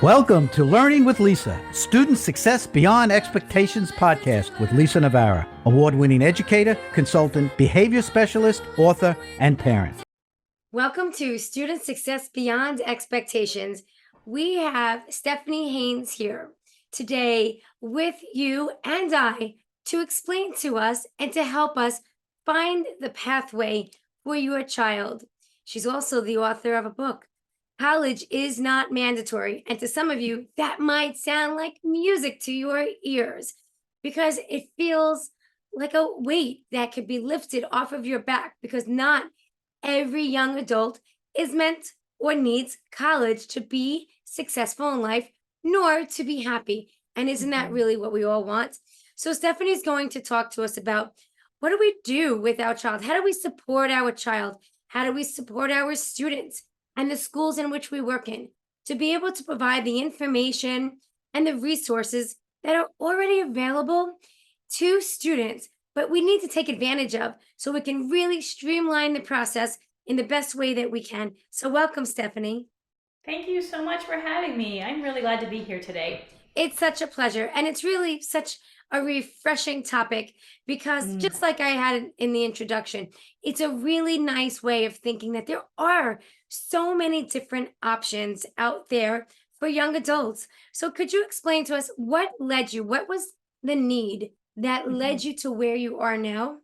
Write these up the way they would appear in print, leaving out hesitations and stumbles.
Welcome to Learning with Lisa, Student Success Beyond Expectations podcast with Lisa Navarra, award-winning educator, consultant, behavior specialist, author, and parent. Welcome to Student Success Beyond Expectations. We have Stephanie Haynes here today with you and I to explain to us and to help us find the pathway for your child. She's also the author of a book, College is Not Mandatory. And to some of you, that might sound like music to your ears because it feels like a weight that could be lifted off of your back, because not every young adult is meant or needs college to be successful in life, nor to be happy. And isn't that really what we all want? So Stephanie's going to talk to us about, what do we do with our child? How do we support our child? How do we support our students and the schools in which we work in to be able to provide the information and the resources that are already available to students, but we need to take advantage of so we can really streamline the process in the best way that we can. So welcome, Stephanie. Thank you so much for having me. I'm really glad to be here today. It's such a pleasure. And it's really such a refreshing topic because just like I had in the introduction, it's a really nice way of thinking that there are so many different options out there for young adults. So could you explain to us what led you? What was the need that led you to where you are now?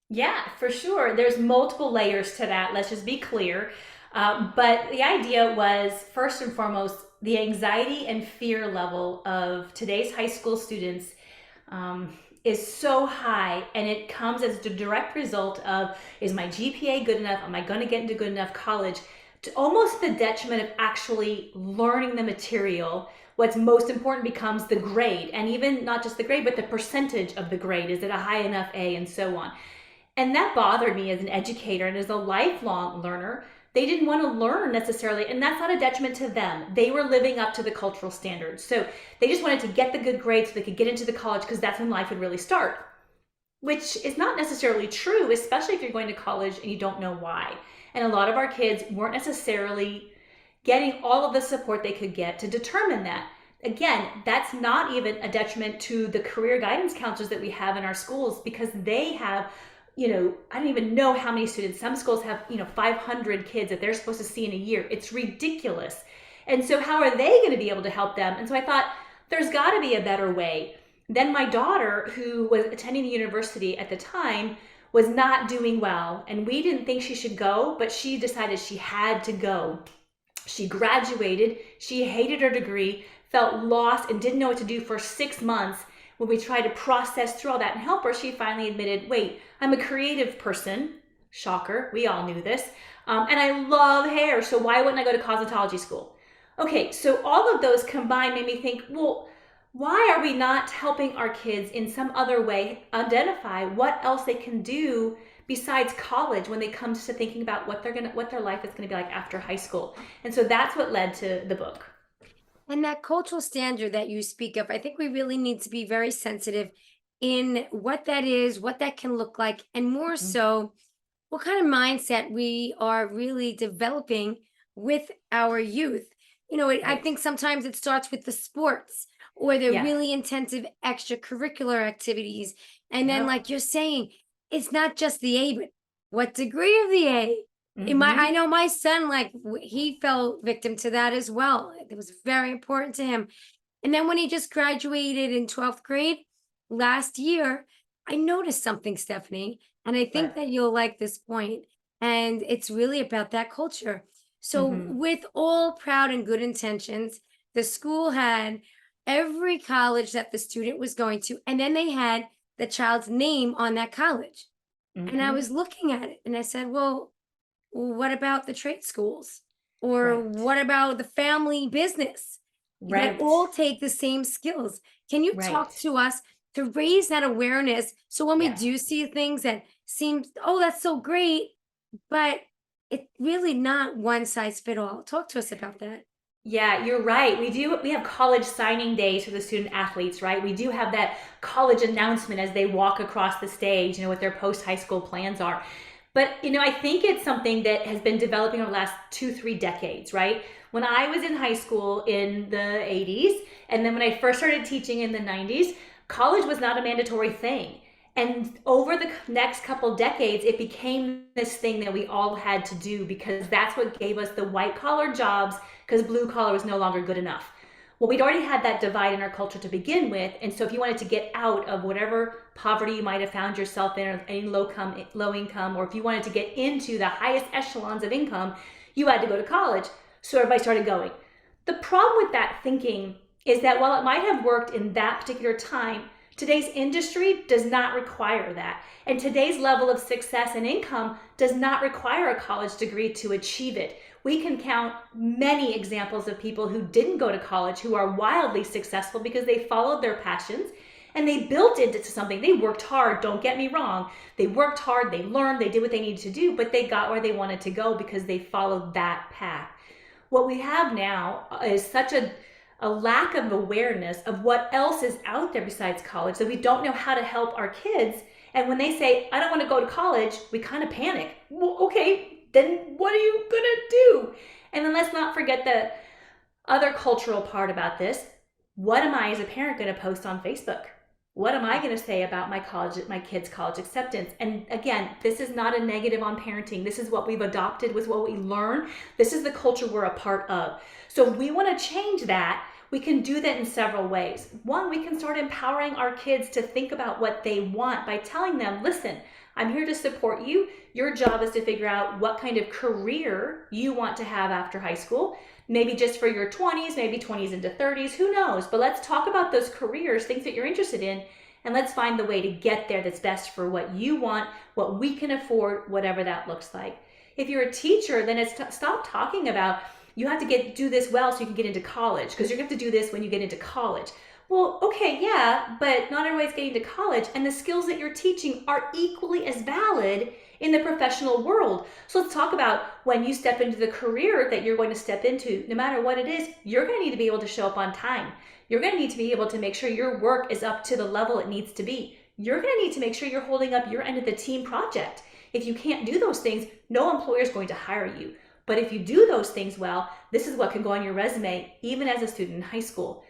Yeah, for sure. There's multiple layers to that. Let's just be clear. But the idea was, first and foremost, the anxiety and fear level of today's high school students is so high, and it comes as the direct result of, is my GPA good enough? Am I going to get into good enough college? To almost the detriment of actually learning the material. What's most important becomes the grade, and even not just the grade, but the percentage of the grade. Is it a high enough A, and so on. And that bothered me as an educator and as a lifelong learner. They didn't want to learn necessarily, and that's not a detriment to them. They were living up to the cultural standards. So they just wanted to get the good grades so they could get into the college, because that's when life would really start, which is not necessarily true, especially if you're going to college and you don't know why. And a lot of our kids weren't necessarily getting all of the support they could get to determine that. Again, that's not even a detriment to the career guidance counselors that we have in our schools, because they have, I don't even know how many students. Some schools have, 500 kids that they're supposed to see in a year. It's ridiculous. And so how are they going to be able to help them? And so I thought, there's got to be a better way. Then my daughter, who was attending the university at the time, was not doing well, and we didn't think she should go, but she decided she had to go. She graduated, she hated her degree, felt lost, and didn't know what to do for 6 months. When we tried to process through all that and help her, she finally admitted, wait, I'm a creative person. Shocker, we all knew this. And I love hair, so why wouldn't I go to cosmetology school? Okay, so all of those combined made me think, well, why are we not helping our kids in some other way identify what else they can do besides college when they come to thinking about what their life is going to be like after high school? And so that's what led to the book. And that cultural standard that you speak of, I think we really need to be very sensitive in what that is, what that can look like, and more so, what kind of mindset we are really developing with our youth. I think sometimes it starts with the sports or the really intensive extracurricular activities. And then, like you're saying, it's not just the A, but what degree of the A? I know my son, he fell victim to that as well. It was very important to him. And then when he just graduated in 12th grade last year, I noticed something, Stephanie, and I think that you'll like this point. And it's really about that culture. So with all proud and good intentions, the school had every college that the student was going to, and then they had the child's name on that college. And I was looking at it and I said, well, what about the trade schools? Or what about the family business? That all take the same skills. Can you talk to us to raise that awareness, so when we do see things that seem, oh, that's so great, but it's really not one size fit all? Talk to us about that. Yeah, you're right. We have college signing days for the student athletes, right? We do have that college announcement as they walk across the stage, what their post-high school plans are. But, I think it's something that has been developing over the last 2, 3 decades, right? When I was in high school in the 80s, and then when I first started teaching in the 90s, college was not a mandatory thing. And over the next couple decades, it became this thing that we all had to do because that's what gave us the white collar jobs, because blue collar was no longer good enough. Well, we'd already had that divide in our culture to begin with. And so if you wanted to get out of whatever poverty you might have found yourself in, or any low income, or if you wanted to get into the highest echelons of income, you had to go to college. So everybody started going. The problem with that thinking is that while it might have worked in that particular time, today's industry does not require that. And today's level of success and income does not require a college degree to achieve it. We can count many examples of people who didn't go to college who are wildly successful because they followed their passions and they built it into something. They worked hard, don't get me wrong. They worked hard, they learned, they did what they needed to do, but they got where they wanted to go because they followed that path. What we have now is such a lack of awareness of what else is out there besides college, that we don't know how to help our kids. And when they say, I don't want to go to college, we kind of panic. Well, okay, then what are you gonna do? And then let's not forget the other cultural part about this. What am I as a parent gonna post on Facebook? What am I gonna say about my kids' college acceptance? And again, this is not a negative on parenting. This is what we've adopted, with what we learn. This is the culture we're a part of. So if we wanna change that, we can do that in several ways. One, we can start empowering our kids to think about what they want by telling them, listen, I'm here to support you. Your job is to figure out what kind of career you want to have after high school. Maybe just for your 20s, maybe 20s into 30s, who knows? But let's talk about those careers, things that you're interested in, and let's find the way to get there that's best for what you want, what we can afford, whatever that looks like. If you're a teacher, then it's stop talking about you have to do this well so you can get into college, because you're going to have to do this when you get into college. Well, okay, yeah, but not everybody's getting to college, and the skills that you're teaching are equally as valid in the professional world. So let's talk about when you step into the career that you're going to step into, no matter what it is, you're going to need to be able to show up on time. You're going to need to be able to make sure your work is up to the level it needs to be. You're going to need to make sure you're holding up your end of the team project. If you can't do those things, no employer is going to hire you. But if you do those things well, this is what can go on your resume, even as a student in high school.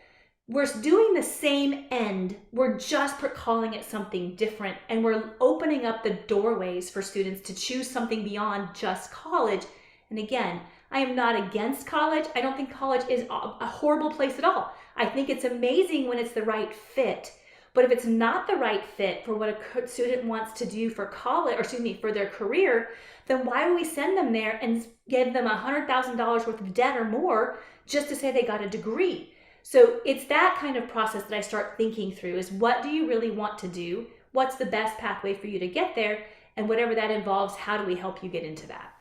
We're doing the same end, we're just calling it something different, and we're opening up the doorways for students to choose something beyond just college. And again, I am not against college. I don't think college is a horrible place at all. I think it's amazing when it's the right fit. But if it's not the right fit for what a student wants to do for college, or for their career, then why would we send them there and give them $100,000 worth of debt or more just to say they got a degree? So it's that kind of process that I start thinking through, is what do you really want to do? What's the best pathway for you to get there? And whatever that involves, how do we help you get into that?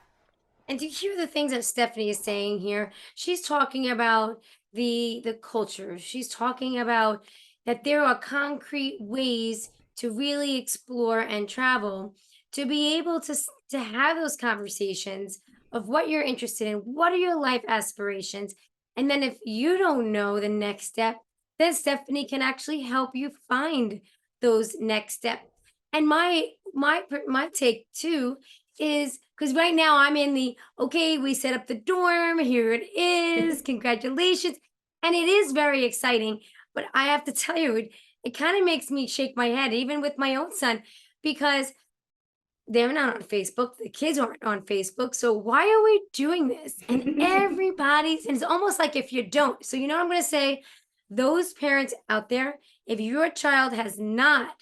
And to hear the things that Stephanie is saying here, she's talking about the culture. She's talking about that there are concrete ways to really explore and travel, to be able to have those conversations of what you're interested in, what are your life aspirations. And then if you don't know the next step, then Stephanie can actually help you find those next steps. And my take too is, because right now I'm in the, okay, we set up the dorm, here it is, congratulations. And it is very exciting. But I have to tell you, it kind of makes me shake my head, even with my own son, because they're not on Facebook. The kids aren't on Facebook. So why are we doing this? And and it's almost like if you don't. So you know what I'm going to say? Those parents out there, if your child has not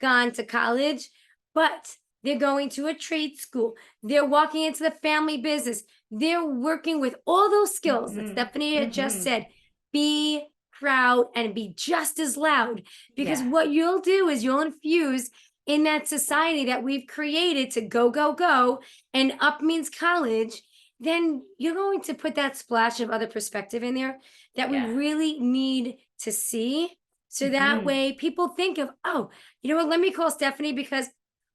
gone to college, but they're going to a trade school, they're walking into the family business, they're working with all those skills that Stephanie had just said, be proud and be just as loud, because what you'll do is you'll infuse in that society that we've created to go, go, go, and up means college. Then you're going to put that splash of other perspective in there that we really need to see. So that way people think of, oh, you know what, let me call Stephanie, because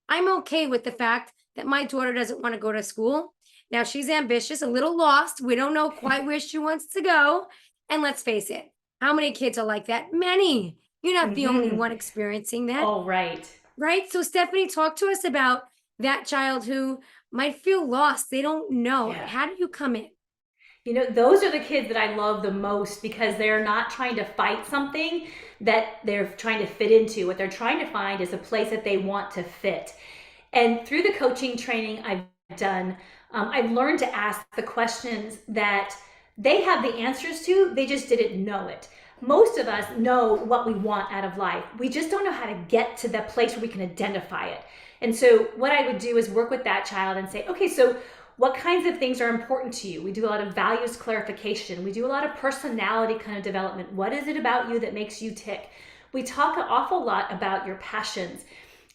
I'm okay with the fact that my daughter doesn't want to go to school. Now she's ambitious, a little lost. We don't know quite where she wants to go. And let's face it, how many kids are like that? Many. You're not the only one experiencing that. Oh, right. Right? So Stephanie, talk to us about that child who might feel lost? They don't know. Yeah. How do you come in? Those are the kids that I love the most because they're not trying to fight something that they're trying to fit into. What they're trying to find is a place that they want to fit. And through the coaching training I've done, I've learned to ask the questions that they have the answers to, they just didn't know it. Most of us know what we want out of life. We just don't know how to get to the place where we can identify it. And so what I would do is work with that child and say, okay, so what kinds of things are important to you? We do a lot of values clarification. We do a lot of personality kind of development. What is it about you that makes you tick? We talk an awful lot about your passions.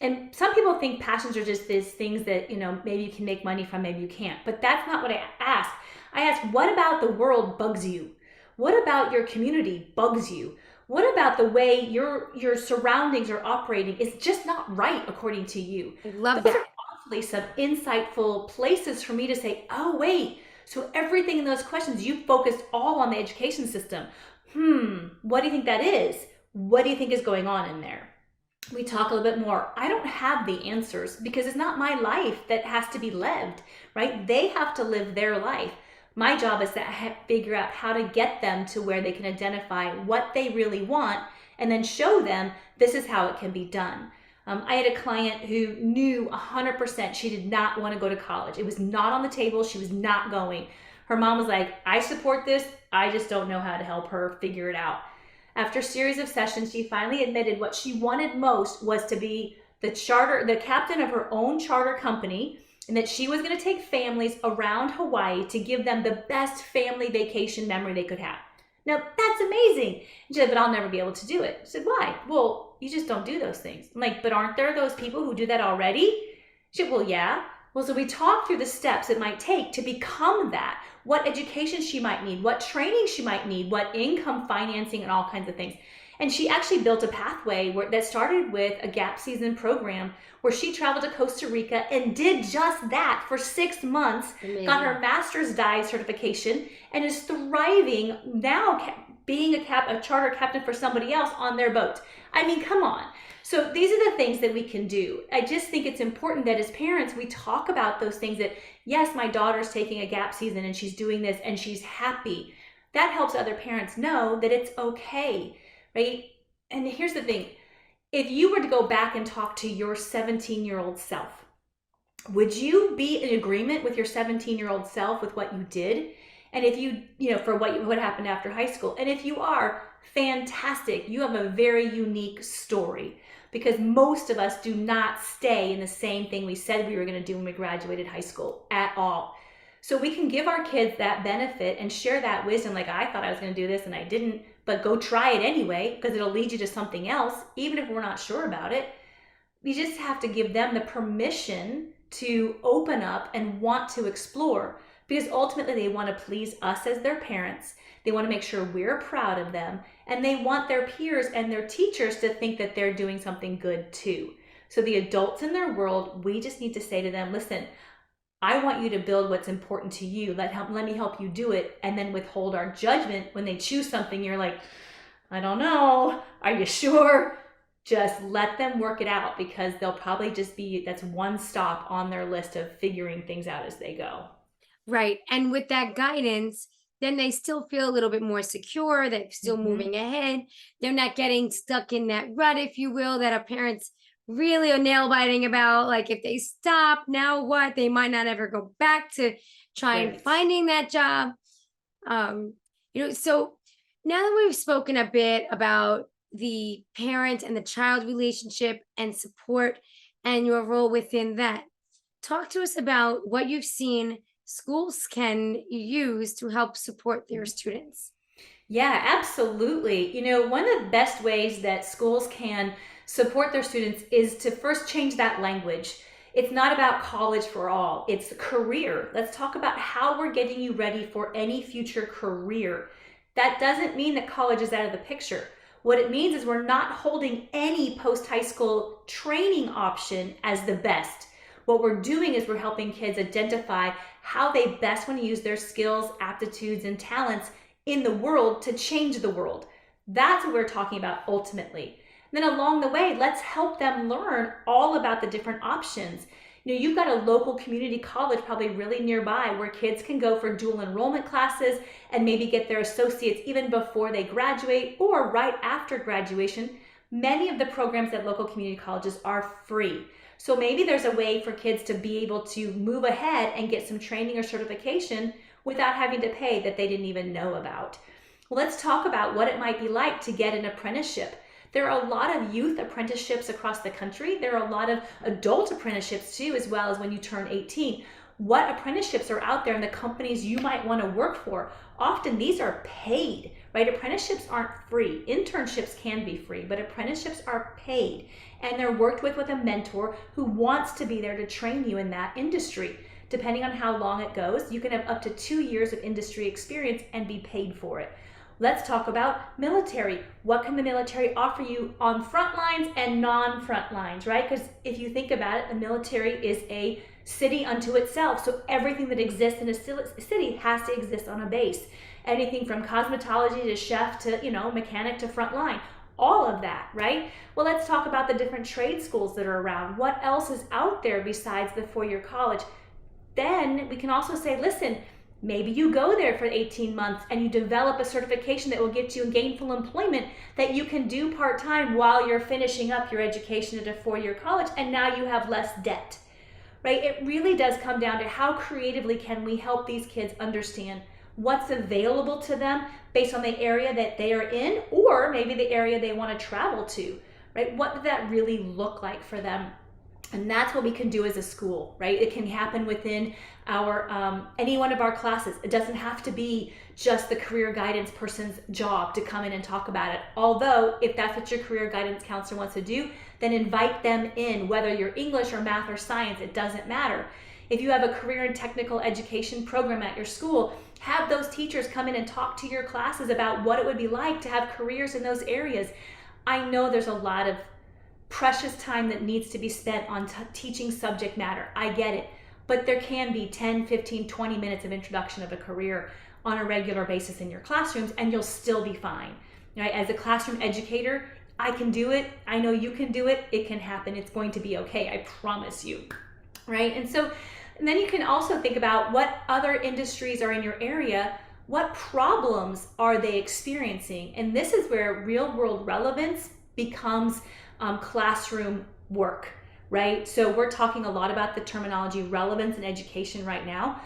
And some people think passions are just these things that, maybe you can make money from, maybe you can't. But that's not what I ask. I ask, what about the world bugs you? What about your community bugs you? What about the way your surroundings are operating is just not right according to you? I love Those that. are awfully some insightful places for me to say, oh, wait, so everything in those questions, you focused all on the education system. What do you think that is? What do you think is going on in there? We talk a little bit more. I don't have the answers because it's not my life that has to be lived, right? They have to live their life. My job is to figure out how to get them to where they can identify what they really want and then show them this is how it can be done. I had a client who knew 100% she did not want to go to college. It was not on the table. She was not going. Her mom was like, I support this. I just don't know how to help her figure it out. After a series of sessions, she finally admitted what she wanted most was to be the captain of her own charter company, and that she was going to take families around Hawaii to give them the best family vacation memory they could have. Now, that's amazing. She said, but I'll never be able to do it. I said, why? Well, you just don't do those things. I'm like, but aren't there those people who do that already? She said, well, yeah. Well, so we talked through the steps it might take to become that, what education she might need, what training she might need, what income financing and all kinds of things. And she actually built a pathway that started with a gap season program where she traveled to Costa Rica and did just that for 6 months, Amazing. got her master's dive certification, and is thriving now being a charter captain for somebody else on their boat. I mean, come on. So these are the things that we can do. I just think it's important that as parents, we talk about those things that, yes, my daughter's taking a gap season and she's doing this and she's happy. That helps other parents know that it's okay. Right? And here's the thing. If you were to go back and talk to your 17-year-old self, would you be in agreement with your 17-year-old self with what you did? And if for what happened after high school? And if you are, fantastic. You have a very unique story because most of us do not stay in the same thing we said we were going to do when we graduated high school at all. So we can give our kids that benefit and share that wisdom. Like, I thought I was going to do this and I didn't, but go try it anyway because it'll lead you to something else, even if we're not sure about it. We just have to give them the permission to open up and want to explore because ultimately they want to please us as their parents. They want to make sure we're proud of them, and they want their peers and their teachers to think that they're doing something good too. So the adults in their world, we just need to say to them, listen, I want you to build what's important to you. Let me help you do it, and then withhold our judgment when they choose something. You're like, I don't know. Are you sure? Just let them work it out because they'll probably that's one stop on their list of figuring things out as they go. Right. And with that guidance, then they still feel a little bit more secure. They're still moving ahead. They're not getting stuck in that rut, if you will, that our parents really are nail biting about. Like, if they stop, now what? They might not ever go back to trying finding that job. So now that we've spoken a bit about the parent and the child relationship and support and your role within that, talk to us about what you've seen schools can use to help support their students. Yeah, absolutely. One of the best ways that schools can support their students is to first change that language. It's not about college for all, it's career. Let's talk about how we're getting you ready for any future career. That doesn't mean that college is out of the picture. What it means is we're not holding any post-high school training option as the best. What we're doing is we're helping kids identify how they best want to use their skills, aptitudes, and talents in the world to change the world. That's what we're talking about ultimately. And then along the way, let's help them learn all about the different options. You've got a local community college probably really nearby where kids can go for dual enrollment classes and maybe get their associates even before they graduate or right after graduation. Many of the programs at local community colleges are free. So maybe there's a way for kids to be able to move ahead and get some training or certification without having to pay that they didn't even know about. Let's talk about what it might be like to get an apprenticeship. There are a lot of youth apprenticeships across the country. There are a lot of adult apprenticeships too, as well as when you turn 18. What apprenticeships are out there in the companies you might want to work for? Often these are paid, right? Apprenticeships aren't free. Internships can be free, but apprenticeships are paid. And they're worked with a mentor who wants to be there to train you in that industry. Depending on how long it goes, you can have up to 2 years of industry experience and be paid for it. Let's talk about military. What can the military offer you on front lines and non-front lines, right? Because if you think about it, the military is a city unto itself. So everything that exists in a city has to exist on a base. Anything from cosmetology to chef to, mechanic to front line. All of that, right? Well, let's talk about the different trade schools that are around. What else is out there besides the four-year college? Then we can also say, listen, maybe you go there for 18 months and you develop a certification that will get you in gainful employment that you can do part-time while you're finishing up your education at a four-year college, and now you have less debt, right? It really does come down to how creatively can we help these kids understand what's available to them based on the area that they are in, or maybe the area they want to travel to, right? What does that really look like for them? And that's what we can do as a school, right? It can happen within our any one of our classes. It doesn't have to be just the career guidance person's job to come in and talk about it. Although, if that's what your career guidance counselor wants to do, then invite them in, whether you're English or math or science, it doesn't matter. If you have a career and technical education program at your school, have those teachers come in and talk to your classes about what it would be like to have careers in those areas. I know there's a lot of precious time that needs to be spent on teaching subject matter. I get it. But there can be 10, 15, 20 minutes of introduction of a career on a regular basis in your classrooms, and you'll still be fine. Right? As a classroom educator, I can do it. I know you can do it. It can happen. It's going to be okay. I promise you. Right? And then you can also think about what other industries are in your area. What problems are they experiencing? And this is where real world relevance becomes classroom work, right? So we're talking a lot about the terminology relevance in education right now.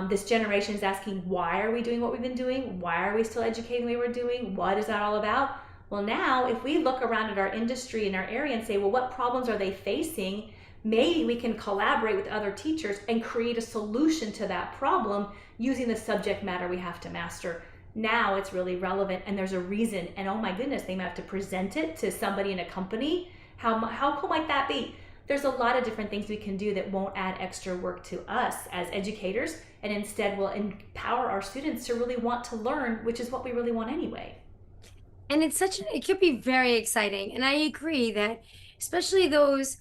This generation is asking, why are we doing what we've been doing? Why are we still educating the way we're doing? What is that all about? Well, now if we look around at our industry and our area and say, well, what problems are they facing? Maybe we can collaborate with other teachers and create a solution to that problem using the subject matter we have to master. Now it's really relevant, and there's a reason, and oh my goodness, they might have to present it to somebody in a company. How cool might that be? There's a lot of different things we can do that won't add extra work to us as educators, and instead will empower our students to really want to learn, which is what we really want anyway. And it could be very exciting. And I agree that especially those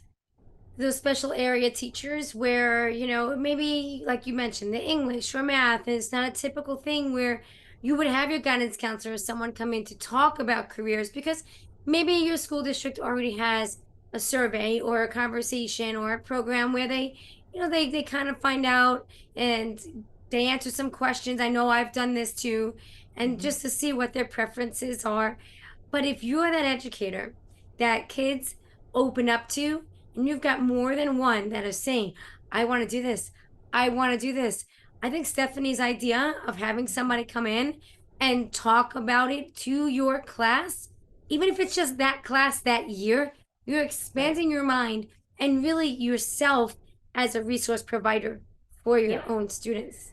special area teachers where, maybe like you mentioned, the English or math is not a typical thing where you would have your guidance counselor or someone come in to talk about careers, because maybe your school district already has a survey or a conversation or a program where they kind of find out and they answer some questions. I know I've done this too, and just to see what their preferences are. But if you're that educator that kids open up to, and you've got more than one that is saying, I want to do this, I want to do this. I think Stephanie's idea of having somebody come in and talk about it to your class, even if it's just that class that year, you're expanding your mind and really yourself as a resource provider for your own students.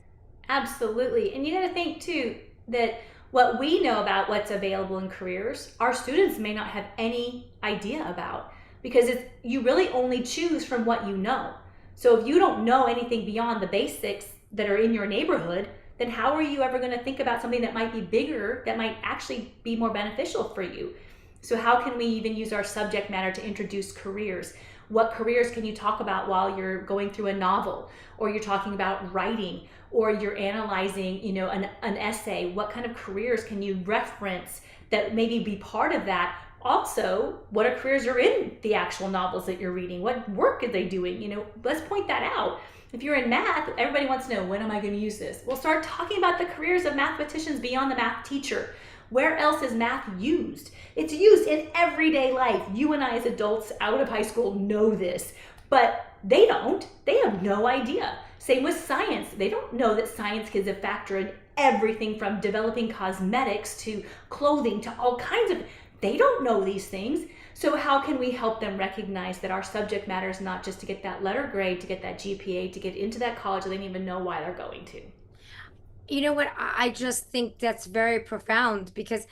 Absolutely. And you got to think too that what we know about what's available in careers, our students may not have any idea about, because you really only choose from what you know. So if you don't know anything beyond the basics that are in your neighborhood, then how are you ever going to think about something that might be bigger, that might actually be more beneficial for you? So how can we even use our subject matter to introduce careers? What careers can you talk about while you're going through a novel, or you're talking about writing, or you're analyzing, an essay? What kind of careers can you reference that maybe be part of that? also, what are careers are in the actual novels that you're reading? What work are they doing? Let's point that out. If you're in math, everybody wants to know, when am I going to use this? We'll start talking about the careers of mathematicians beyond the math teacher. Where else is math used? It's used in everyday life. You and I as adults out of high school know this, but they don't. They have no idea. Same with science. They don't know that science is a factor in everything from developing cosmetics to clothing to all kinds of, they don't know these things. So how can we help them recognize that our subject matter is not just to get that letter grade, to get that GPA, to get into that college that they don't even know why they're going to? You know what? I just think that's very profound, because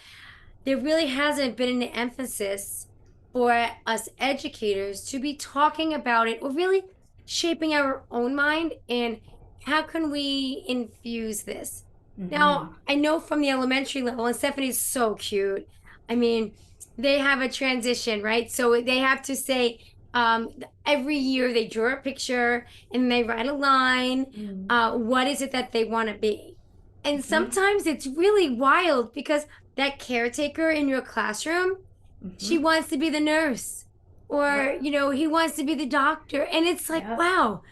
there really hasn't been an emphasis for us educators to be talking about it, or really shaping our own mind and how can we infuse this. Now, I know from the elementary level, and Stephanie's so cute. I mean, they have a transition, right? So they have to say, every year they draw a picture and they write a line. What is it that they want to be? And sometimes it's really wild, because that caretaker in your classroom, she wants to be the nurse, or, he wants to be the doctor. And it's like, wow,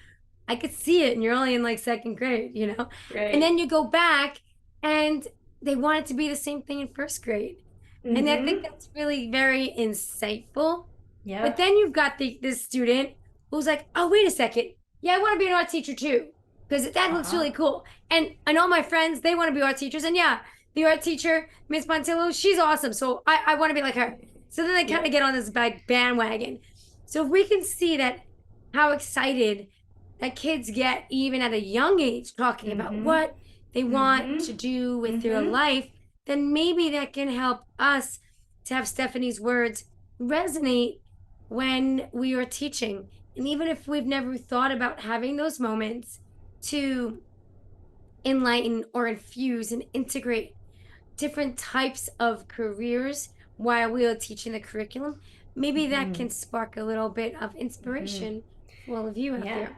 I could see it. And you're only in like second grade, Right. And then you go back and they want it to be the same thing in first grade. And I think that's really very insightful. Yeah. But then you've got this student who's like, oh, wait a second. Yeah, I want to be an art teacher too, because that looks really cool. And I know my friends, they want to be art teachers. And yeah, the art teacher, Miss Montillo, she's awesome. So I want to be like her. So then they kind of get on this bandwagon. So if we can see that, how excited that kids get even at a young age talking about what they want to do with their life, then maybe that can help us to have Stephanie's words resonate when we are teaching. And even if we've never thought about having those moments to enlighten or infuse and integrate different types of careers while we are teaching the curriculum, maybe that can spark a little bit of inspiration for all of you out there.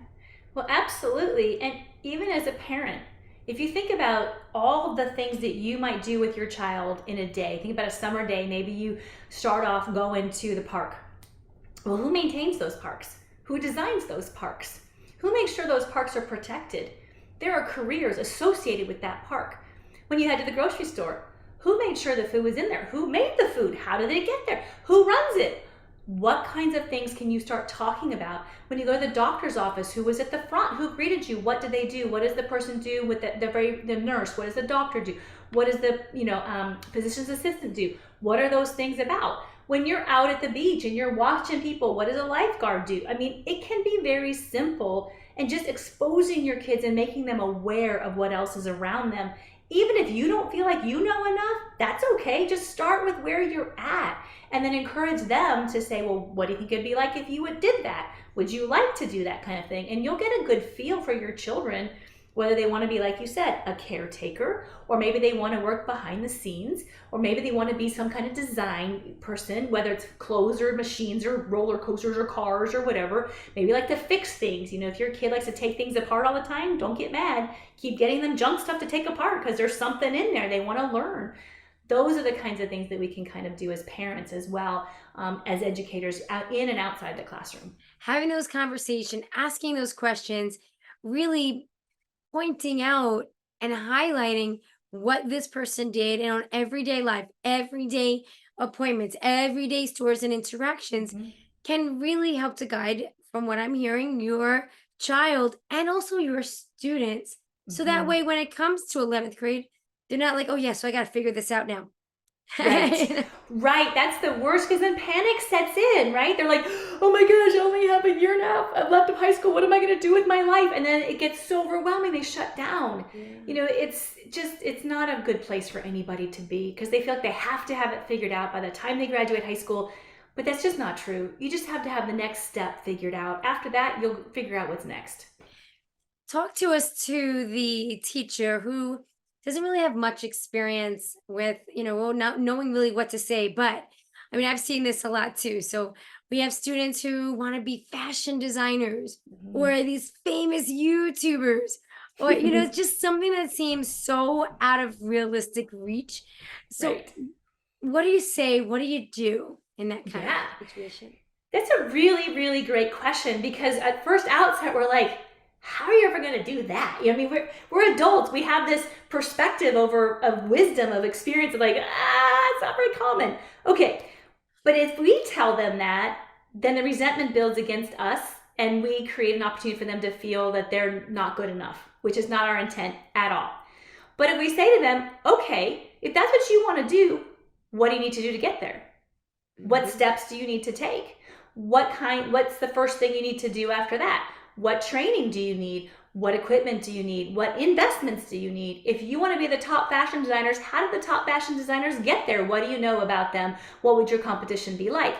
Well, absolutely. And even as a parent, if you think about all the things that you might do with your child in a day, think about a summer day, maybe you start off going to the park. Well, who maintains those parks? Who designs those parks? Who makes sure those parks are protected? There are careers associated with that park. When you head to the grocery store, who made sure the food was in there? Who made the food? How did it get there? Who runs it? What kinds of things can you start talking about? When you go to the doctor's office, who was at the front? Who greeted you? What did they do? What does the person do with the nurse? What does the doctor do? What does the physician's assistant do? What are those things about? When you're out at the beach and you're watching people, what does a lifeguard do? I mean, it can be very simple, and just exposing your kids and making them aware of what else is around them. Even if you don't feel like you know enough, that's okay. Just start with where you're at and then encourage them to say, well, what do you think it'd be like if you did that? Would you like to do that kind of thing? And you'll get a good feel for your children, whether they want to be, like you said, a caretaker, or maybe they want to work behind the scenes, or maybe they want to be some kind of design person, whether it's clothes or machines or roller coasters or cars or whatever. Maybe like to fix things. If your kid likes to take things apart all the time, don't get mad. Keep getting them junk stuff to take apart, because there's something in there they want to learn. Those are the kinds of things that we can kind of do as parents as well, as educators in and outside the classroom. Having those conversations, asking those questions, really pointing out and highlighting what this person did, and on everyday life, everyday appointments, everyday stores and interactions can really help to guide, from what I'm hearing, your child and also your students. So that way, when it comes to 11th grade, they're not like, oh yeah, so I got to figure this out now. Right. Right. That's the worst, because then panic sets in, right? They're like, oh my gosh, I only have a year now. I've left of high school. What am I going to do with my life? And then it gets so overwhelming, they shut down. It's not a good place for anybody to be, because they feel like they have to have it figured out by the time they graduate high school. But that's just not true. You just have to have the next step figured out. After that, you'll figure out what's next. Talk to us to the teacher who doesn't really have much experience with, not knowing really what to say. But I mean, I've seen this a lot too. So we have students who want to be fashion designers, or these famous YouTubers, or, just something that seems so out of realistic reach. So what do you say? What do you do in that kind Yeah. of situation? That's a really, really great question, because at first outset, we're like, how are you ever going to do that? I mean, we're adults. We have this perspective of wisdom, of experience, of like, it's not very common. Okay. But if we tell them that, then the resentment builds against us, and we create an opportunity for them to feel that they're not good enough, which is not our intent at all. But if we say to them, okay, if that's what you want to do, what do you need to do to get there? What steps do you need to take? What's the first thing you need to do after that? What training do you need? What equipment do you need? What investments do you need? If you want to be the top fashion designers, how did the top fashion designers get there? What do you know about them? What would your competition be like?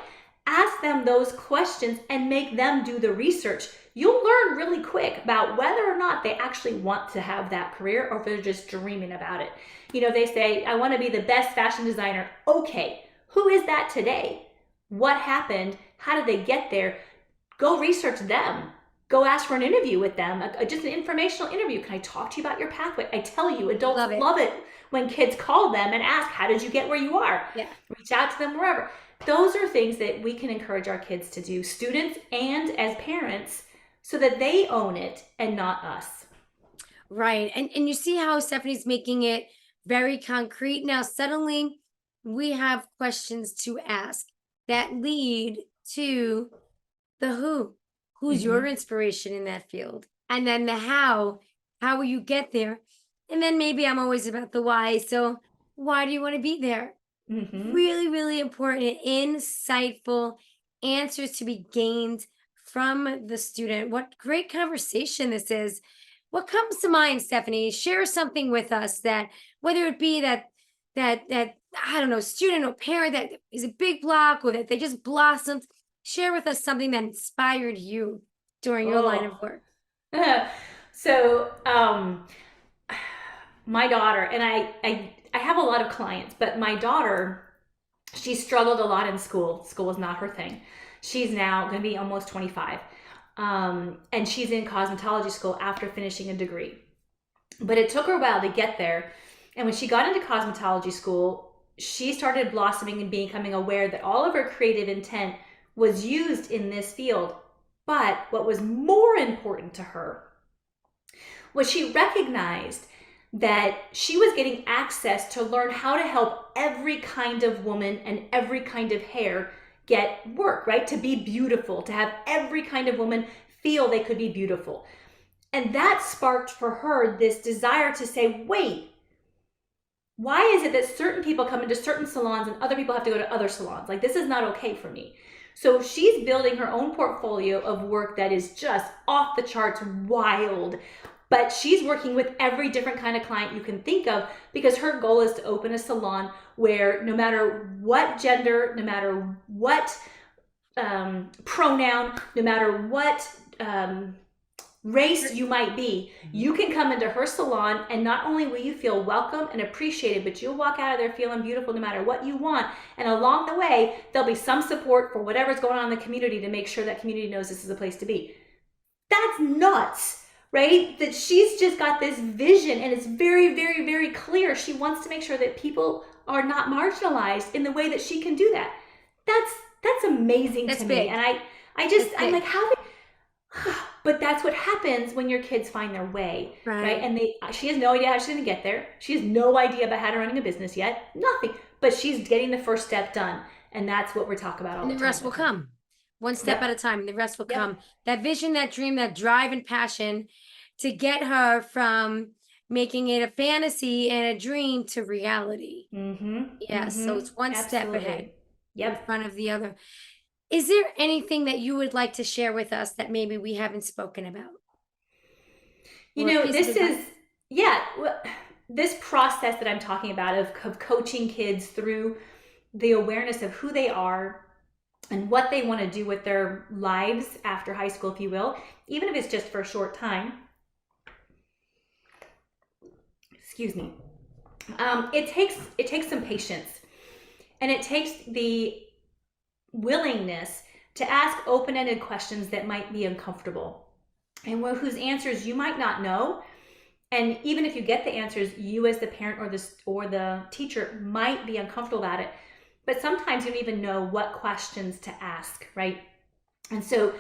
Ask them those questions and make them do the research. You'll learn really quick about whether or not they actually want to have that career, or if they're just dreaming about it. They say, I want to be the best fashion designer. Okay, who is that today? What happened? How did they get there? Go research them. Go ask for an interview with them, just an informational interview. Can I talk to you about your pathway? I tell you, adults love it when kids call them and ask, how did you get where you are? Yeah. Reach out to them wherever. Those are things that we can encourage our kids to do, students and as parents, so that they own it and not us. Right. And you see how Stephanie's making it very concrete. Now, suddenly we have questions to ask that lead to the who. Who's your inspiration in that field? And then the how will you get there? And then maybe I'm always about the why. So why do you want to be there? Really, really important, insightful answers to be gained from the student. What great conversation this is. What comes to mind, Stephanie? Share something with us that, whether it be that I don't know, student or parent that is a big block, or that they just blossomed. Share with us something that inspired you during your line of work. So, my daughter, and I have a lot of clients, but my daughter, she struggled a lot in school. School was not her thing. She's now going to be almost 25. And she's in cosmetology school after finishing a degree. But it took her a while to get there. And when she got into cosmetology school, she started blossoming and becoming aware that all of her creative intent was used in this field. But what was more important to her was she recognized that she was getting access to learn how to help every kind of woman and every kind of hair get work, right? To be beautiful, to have every kind of woman feel they could be beautiful. And that sparked for her this desire to say, wait, why is it that certain people come into certain salons and other people have to go to other salons? Like, this is not okay for me. So she's building her own portfolio of work that is just off the charts wild. But she's working with every different kind of client you can think of, because her goal is to open a salon where no matter what gender, no matter what pronoun, no matter what race you might be, you can come into her salon, and not only will you feel welcome and appreciated, but you'll walk out of there feeling beautiful no matter what you want. And along the way, there'll be some support for whatever's going on in the community to make sure that community knows this is a place to be. That's nuts, right? That she's just got this vision, and it's very, very, very clear. She wants to make sure that people are not marginalized in the way that she can do that. That's amazing to me. And I'm like, how did... But that's what happens when your kids find their way, right? And she has no idea how she's going to get there. She has no idea about how to run a business yet, nothing. But she's getting the first step done, and that's what we're talking about all the time. And the rest will come, one step at a time. The rest will come. That vision, that dream, that drive and passion to get her from making it a fantasy and a dream to reality. So it's one step ahead, in front of the other. Is there anything that you would like to share with us that maybe we haven't spoken about? This process that I'm talking about of coaching kids through the awareness of who they are and what they want to do with their lives after high school, if you will, even if it's just for a short time. Excuse me. It takes some patience, and it takes the willingness to ask open-ended questions that might be uncomfortable, and whose answers you might not know. And even if you get the answers, you as the parent or the teacher might be uncomfortable about it. but sometimes you don't even know what questions to ask, right? And so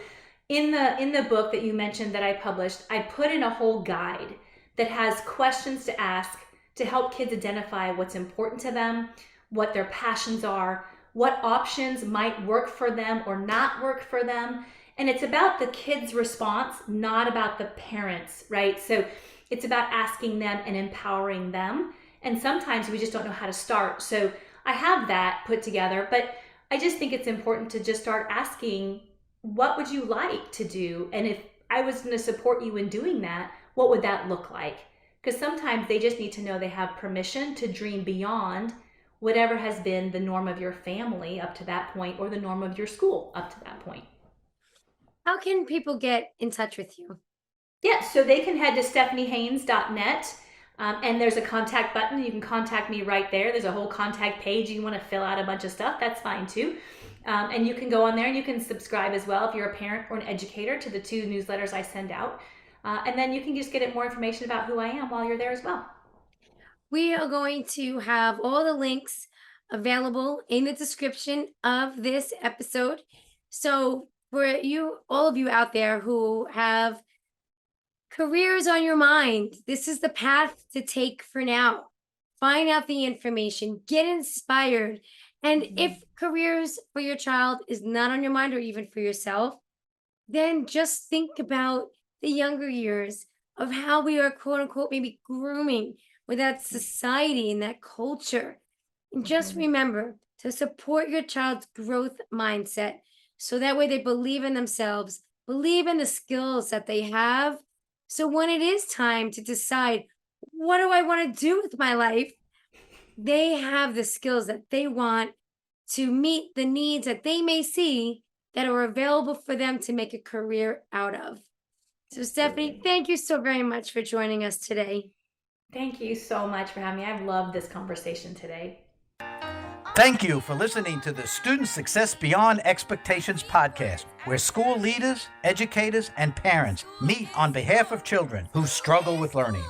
in the book that you mentioned that I published, I put in a whole guide that has questions to ask to help kids identify what's important to them, what their passions are, what options might work for them or not work for them. And it's about the kid's response, not about the parents, right? So it's about asking them and empowering them. And sometimes we just don't know how to start. So I have that put together, but I just think it's important to just start asking, what would you like to do? And if I was going to support you in doing that, what would that look like? Because sometimes they just need to know they have permission to dream beyond whatever has been the norm of your family up to that point, or the norm of your school up to that point. How can people get in touch with you? Yeah, so they can head to stephaniehaynes.net, and there's a contact button. You can contact me right there. There's a whole contact page. You want to fill out a bunch of stuff, that's fine too. And you can go on there and you can subscribe as well if you're a parent or an educator to the 2 newsletters I send out. And then you can just get more information about who I am while you're there as well. We are going to have all the links available in the description of this episode. So for you, all of you out there who have careers on your mind, this is the path to take for now. Find out the information, get inspired. And if careers for your child is not on your mind, or even for yourself, then just think about the younger years of how we are, quote unquote, maybe grooming with that society and that culture. And just remember to support your child's growth mindset, so that way they believe in themselves, believe in the skills that they have. So when it is time to decide, what do I want to do with my life? They have the skills that they want to meet the needs that they may see that are available for them to make a career out of. So Stephanie, thank you so very much for joining us today. Thank you so much for having me. I've loved this conversation today. Thank you for listening to the Student Success Beyond Expectations podcast, where school leaders, educators, and parents meet on behalf of children who struggle with learning.